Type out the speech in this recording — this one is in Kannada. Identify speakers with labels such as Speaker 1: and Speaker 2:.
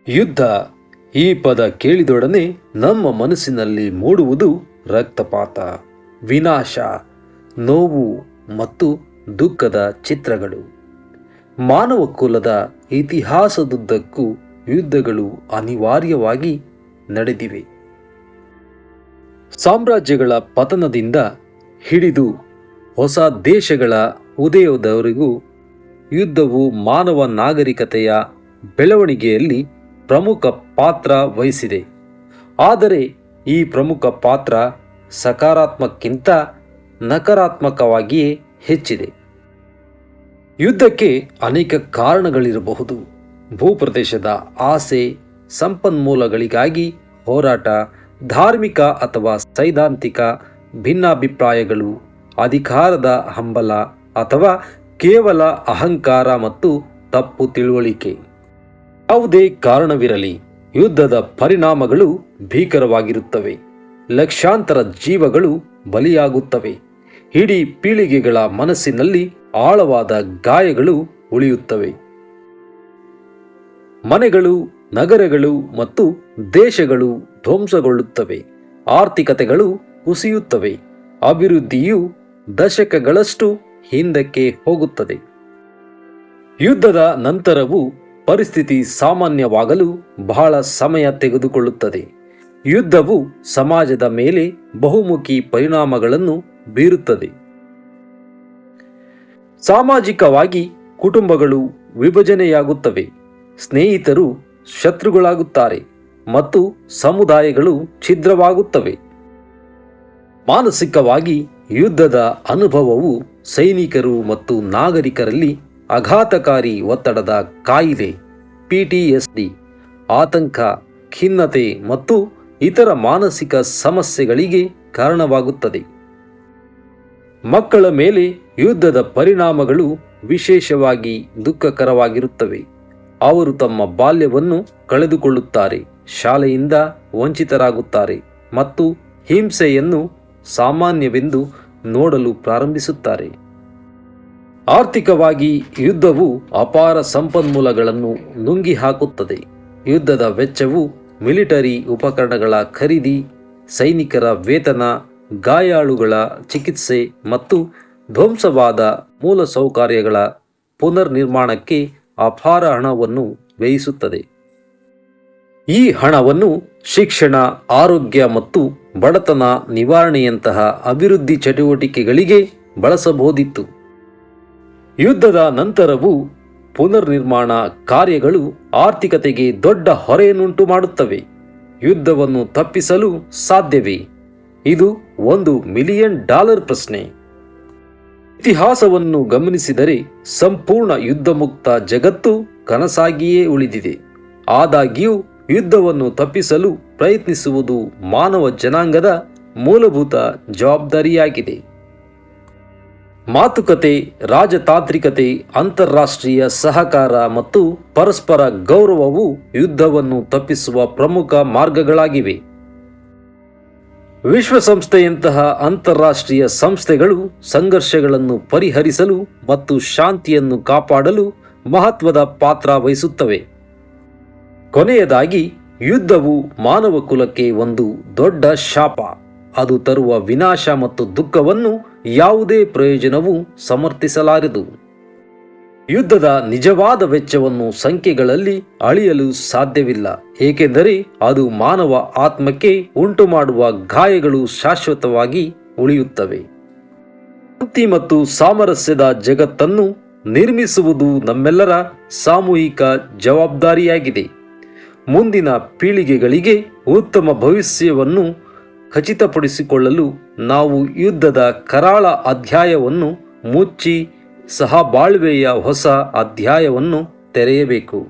Speaker 1: ಯುದ್ಧ ಈ ಪದ ಕೇಳಿದೊಡನೆ ನಮ್ಮ ಮನಸ್ಸಿನಲ್ಲಿ ಮೂಡುವುದು ರಕ್ತಪಾತ, ವಿನಾಶ, ನೋವು ಮತ್ತು ದುಃಖದ ಚಿತ್ರಗಳು. ಮಾನವ ಕುಲದ ಇತಿಹಾಸದುದ್ದಕ್ಕೂ ಯುದ್ಧಗಳು ಅನಿವಾರ್ಯವಾಗಿ ನಡೆದಿವೆ. ಸಾಮ್ರಾಜ್ಯಗಳ ಪತನದಿಂದ ಹಿಡಿದು ಹೊಸ ದೇಶಗಳ ಉದಯದವರೆಗೂ ಯುದ್ಧವು ಮಾನವ ನಾಗರಿಕತೆಯ ಬೆಳವಣಿಗೆಯಲ್ಲಿ ಪ್ರಮುಖ ಪಾತ್ರ ವಹಿಸಿದೆ. ಆದರೆ ಈ ಪ್ರಮುಖ ಪಾತ್ರ ಸಕಾರಾತ್ಮಕಕ್ಕಿಂತ ನಕಾರಾತ್ಮಕವಾಗಿಯೇ ಹೆಚ್ಚಿದೆ. ಯುದ್ಧಕ್ಕೆ ಅನೇಕ ಕಾರಣಗಳಿರಬಹುದು. ಭೂಪ್ರದೇಶದ ಆಸೆ, ಸಂಪನ್ಮೂಲಗಳಿಗಾಗಿ ಹೋರಾಟ, ಧಾರ್ಮಿಕ ಅಥವಾ ಸೈದ್ಧಾಂತಿಕ ಭಿನ್ನಾಭಿಪ್ರಾಯಗಳು, ಅಧಿಕಾರದ ಹಂಬಲ ಅಥವಾ ಕೇವಲ ಅಹಂಕಾರ ಮತ್ತು ತಪ್ಪು ತಿಳುವಳಿಕೆ. ಯಾವುದೇ ಕಾರಣವಿರಲಿ, ಯುದ್ಧದ ಪರಿಣಾಮಗಳು ಭೀಕರವಾಗಿರುತ್ತವೆ. ಲಕ್ಷಾಂತರ ಜೀವಗಳು ಬಲಿಯಾಗುತ್ತವೆ. ಇಡೀ ಪೀಳಿಗೆಗಳ ಮನಸ್ಸಿನಲ್ಲಿ ಆಳವಾದ ಗಾಯಗಳು ಉಳಿಯುತ್ತವೆ. ಮನೆಗಳು, ನಗರಗಳು ಮತ್ತು ದೇಶಗಳು ಧ್ವಂಸಗೊಳ್ಳುತ್ತವೆ. ಆರ್ಥಿಕತೆಗಳು ಕುಸಿಯುತ್ತವೆ. ಅಭಿವೃದ್ಧಿಯು ದಶಕಗಳಷ್ಟು ಹಿಂದಕ್ಕೆ ಹೋಗುತ್ತದೆ. ಯುದ್ಧದ ನಂತರವೂ ಪರಿಸ್ಥಿತಿ ಸಾಮಾನ್ಯವಾಗಲು ಬಹಳ ಸಮಯ ತೆಗೆದುಕೊಳ್ಳುತ್ತದೆ. ಯುದ್ಧವು ಸಮಾಜದ ಮೇಲೆ ಬಹುಮುಖಿ ಪರಿಣಾಮಗಳನ್ನು ಬೀರುತ್ತದೆ. ಸಾಮಾಜಿಕವಾಗಿ ಕುಟುಂಬಗಳು ವಿಭಜನೆಯಾಗುತ್ತವೆ, ಸ್ನೇಹಿತರು ಶತ್ರುಗಳಾಗುತ್ತಾರೆ ಮತ್ತು ಸಮುದಾಯಗಳು ಛಿದ್ರವಾಗುತ್ತವೆ. ಮಾನಸಿಕವಾಗಿ ಯುದ್ಧದ ಅನುಭವವು ಸೈನಿಕರು ಮತ್ತು ನಾಗರಿಕರಲ್ಲಿ ಆಘಾತಕಾರಿ ಒತ್ತಡದ ಕಾಯಿಲೆ, PTSD, ಆತಂಕ, ಖಿನ್ನತೆ ಮತ್ತು ಇತರ ಮಾನಸಿಕ ಸಮಸ್ಯೆಗಳಿಗೆ ಕಾರಣವಾಗುತ್ತದೆ. ಮಕ್ಕಳ ಮೇಲೆ ಯುದ್ಧದ ಪರಿಣಾಮಗಳು ವಿಶೇಷವಾಗಿ ದುಃಖಕರವಾಗಿರುತ್ತವೆ. ಅವರು ತಮ್ಮ ಬಾಲ್ಯವನ್ನು ಕಳೆದುಕೊಳ್ಳುತ್ತಾರೆ, ಶಾಲೆಯಿಂದ ವಂಚಿತರಾಗುತ್ತಾರೆ ಮತ್ತು ಹಿಂಸೆಯನ್ನು ಸಾಮಾನ್ಯವೆಂದು ನೋಡಲು ಪ್ರಾರಂಭಿಸುತ್ತಾರೆ. ಆರ್ಥಿಕವಾಗಿ ಯುದ್ಧವು ಅಪಾರ ಸಂಪನ್ಮೂಲಗಳನ್ನು ನುಂಗಿ ಹಾಕುತ್ತದೆ. ಯುದ್ಧದ ವೆಚ್ಚವು ಮಿಲಿಟರಿ ಉಪಕರಣಗಳ ಖರೀದಿ, ಸೈನಿಕರ ವೇತನ, ಗಾಯಾಳುಗಳ ಚಿಕಿತ್ಸೆ ಮತ್ತು ಧ್ವಂಸವಾದ ಮೂಲಸೌಕರ್ಯಗಳ ಪುನರ್ನಿರ್ಮಾಣಕ್ಕೆ ಅಪಾರ ಹಣವನ್ನು ವ್ಯಯಿಸುತ್ತದೆ. ಈ ಹಣವನ್ನು ಶಿಕ್ಷಣ, ಆರೋಗ್ಯ ಮತ್ತು ಬಡತನ ನಿವಾರಣೆಯಂತಹ ಅಭಿವೃದ್ಧಿ ಚಟುವಟಿಕೆಗಳಿಗೆ ಬಳಸಬಹುದಿತ್ತು. ಯುದ್ಧದ ನಂತರವೂ ಪುನರ್ನಿರ್ಮಾಣ ಕಾರ್ಯಗಳು ಆರ್ಥಿಕತೆಗೆ ದೊಡ್ಡ ಹೊರೆಯನ್ನುಂಟು ಮಾಡುತ್ತವೆ. ಯುದ್ಧವನ್ನು ತಪ್ಪಿಸಲು ಸಾಧ್ಯವೇ? ಇದು $1 ಮಿಲಿಯನ್ ಪ್ರಶ್ನೆ. ಇತಿಹಾಸವನ್ನು ಗಮನಿಸಿದರೆ ಸಂಪೂರ್ಣ ಯುದ್ಧಮುಕ್ತ ಜಗತ್ತು ಕನಸಾಗಿಯೇ ಉಳಿದಿದೆ. ಆದಾಗ್ಯೂ ಯುದ್ಧವನ್ನು ತಪ್ಪಿಸಲು ಪ್ರಯತ್ನಿಸುವುದು ಮಾನವ ಜನಾಂಗದ ಮೂಲಭೂತ ಜವಾಬ್ದಾರಿಯಾಗಿದೆ. ಮಾತುಕತೆ, ರಾಜತಾಂತ್ರಿಕತೆ, ಅಂತಾರಾಷ್ಟ್ರೀಯ ಸಹಕಾರ ಮತ್ತು ಪರಸ್ಪರ ಗೌರವವು ಯುದ್ಧವನ್ನು ತಪ್ಪಿಸುವ ಪ್ರಮುಖ ಮಾರ್ಗಗಳಾಗಿವೆ. ವಿಶ್ವಸಂಸ್ಥೆಯಂತಹ ಅಂತಾರಾಷ್ಟ್ರೀಯ ಸಂಸ್ಥೆಗಳು ಸಂಘರ್ಷಗಳನ್ನು ಪರಿಹರಿಸಲು ಮತ್ತು ಶಾಂತಿಯನ್ನು ಕಾಪಾಡಲು ಮಹತ್ವದ ಪಾತ್ರ ವಹಿಸುತ್ತವೆ. ಕೊನೆಯದಾಗಿ, ಯುದ್ಧವು ಮಾನವ ಕುಲಕ್ಕೆ ಒಂದು ದೊಡ್ಡ ಶಾಪ. ಅದು ತರುವ ವಿನಾಶ ಮತ್ತು ದುಃಖವನ್ನು ಯಾವುದೇ ಪ್ರಯೋಜನವೂ ಸಮರ್ಥಿಸಲಾರದು. ಯುದ್ಧದ ನಿಜವಾದ ವೆಚ್ಚವನ್ನು ಸಂಖ್ಯೆಗಳಲ್ಲಿ ಅಳೆಯಲು ಸಾಧ್ಯವಿಲ್ಲ, ಏಕೆಂದರೆ ಅದು ಮಾನವ ಆತ್ಮಕ್ಕೆ ಉಂಟುಮಾಡುವ ಗಾಯಗಳು ಶಾಶ್ವತವಾಗಿ ಉಳಿಯುತ್ತವೆ. ಶಾಂತಿ ಮತ್ತು ಸಾಮರಸ್ಯದ ಜಗತ್ತನ್ನು ನಿರ್ಮಿಸುವುದು ನಮ್ಮೆಲ್ಲರ ಸಾಮೂಹಿಕ ಜವಾಬ್ದಾರಿಯಾಗಿದೆ. ಮುಂದಿನ ಪೀಳಿಗೆಗಳಿಗೆ ಉತ್ತಮ ಭವಿಷ್ಯವನ್ನು ಖಚಿತಪಡಿಸಿಕೊಳ್ಳಲು ನಾವು ಯುದ್ಧದ ಕರಾಳ ಅಧ್ಯಾಯವನ್ನು ಮುಚ್ಚಿ ಸಹಬಾಳ್ವೆಯ ಹೊಸ ಅಧ್ಯಾಯವನ್ನು ತೆರೆಯಬೇಕು.